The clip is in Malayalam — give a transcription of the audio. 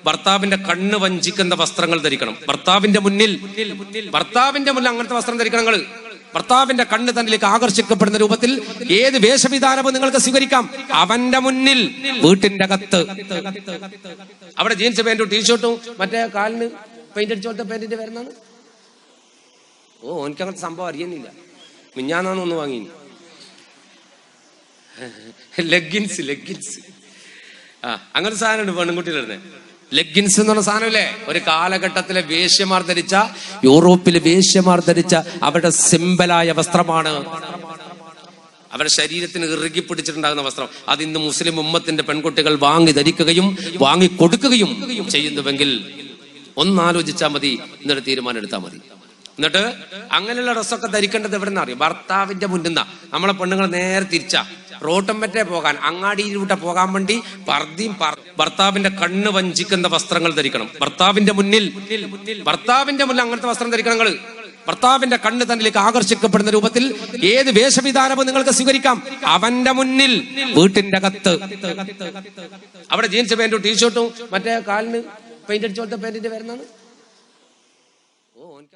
ഭർത്താവിന്റെ കണ്ണ് വഞ്ചിക്കുന്ന വസ്ത്രങ്ങൾ ധരിക്കണം. ഭർത്താവിന്റെ മുന്നിൽ അങ്ങനത്തെ വസ്ത്രം ധരിക്കണം. നിങ്ങൾ ഭർത്താവിന്റെ കണ്ണ് തന്നിലേക്ക് ആകർഷിക്കപ്പെടുന്ന രൂപത്തിൽ ഏത് വേഷവിധാനവും നിങ്ങൾക്ക് സ്വീകരിക്കാം. അവന്റെ മുന്നിൽ, വീട്ടിന്റെ അകത്ത്. അവിടെ ജീൻസ് പാന്റും ടീഷർട്ടും മറ്റേ കാലിന് പെയിന്റ് അടിച്ചോളത്തെ പാന്റിന്റെ വരുന്നാണ്. എനിക്ക് അങ്ങനത്തെ സംഭവം അറിയുന്നില്ല. മിഞ്ഞാന്നാന്ന് ഒന്ന് വാങ്ങി ലെഗിൻസ്. അങ്ങനത്തെ സാധനമുണ്ട് പെണ്ണുകുട്ടികളുടെ ലെഗിൻസ് എന്ന് പറഞ്ഞ സാധനമില്ലേ? ഒരു കാലഘട്ടത്തിലെ വേശ്യമാർ ധരിച്ച, യൂറോപ്പിലെ വേശ്യമാർ ധരിച്ച അവരുടെ സിമ്പലായ വസ്ത്രമാണ്. അവരുടെ ശരീരത്തിന് ഇറുകി പിടിച്ചിട്ടുണ്ടാകുന്ന വസ്ത്രം. അത് ഇന്ന് മുസ്ലിം ഉമ്മത്തിന്റെ പെൺകുട്ടികൾ വാങ്ങി ധരിക്കുകയും വാങ്ങി കൊടുക്കുകയും ചെയ്യുന്നുവെങ്കിൽ ഒന്നാലോചിച്ചാൽ മതി, എന്നിട്ട് തീരുമാനം എടുത്താൽ മതി. എന്നിട്ട് അങ്ങനെയുള്ള ഡ്രസ്സൊക്കെ ധരിക്കേണ്ടത് എവിടെ നിന്ന് അറിയും? ഭർത്താവിന്റെ മുന്നിൽ നിന്നാ. നമ്മളെ പെണ്ണുങ്ങൾ നേരെ തിരിച്ചാ, റോട്ടും പറ്റേ പോകാൻ, അങ്ങാടിയിലൂടെ പോകാൻ വേണ്ടി ഭർത്താവിന്റെ കണ്ണ് വഞ്ചിക്കുന്ന വസ്ത്രങ്ങൾ ധരിക്കണം. ഭർത്താവിന്റെ മുന്നിൽ അങ്ങനത്തെ വസ്ത്രം ധരിക്കണം. നിങ്ങൾ ഭർത്താവിന്റെ കണ്ണ് തന്നിലേക്ക് ആകർഷിക്കപ്പെടുന്ന രൂപത്തിൽ ഏത് വേഷവിധാനവും നിങ്ങൾക്ക് സ്വീകരിക്കാം. അവന്റെ മുന്നിൽ, വീട്ടിന്റെ അകത്ത്. അവിടെ ജീൻസ് പാന്റും ടീഷർട്ടും മറ്റേ കാലിന് പെയിന്റ് അടിച്ചോളത്തെ പാന്റിന്റെ വരുന്നാണ്.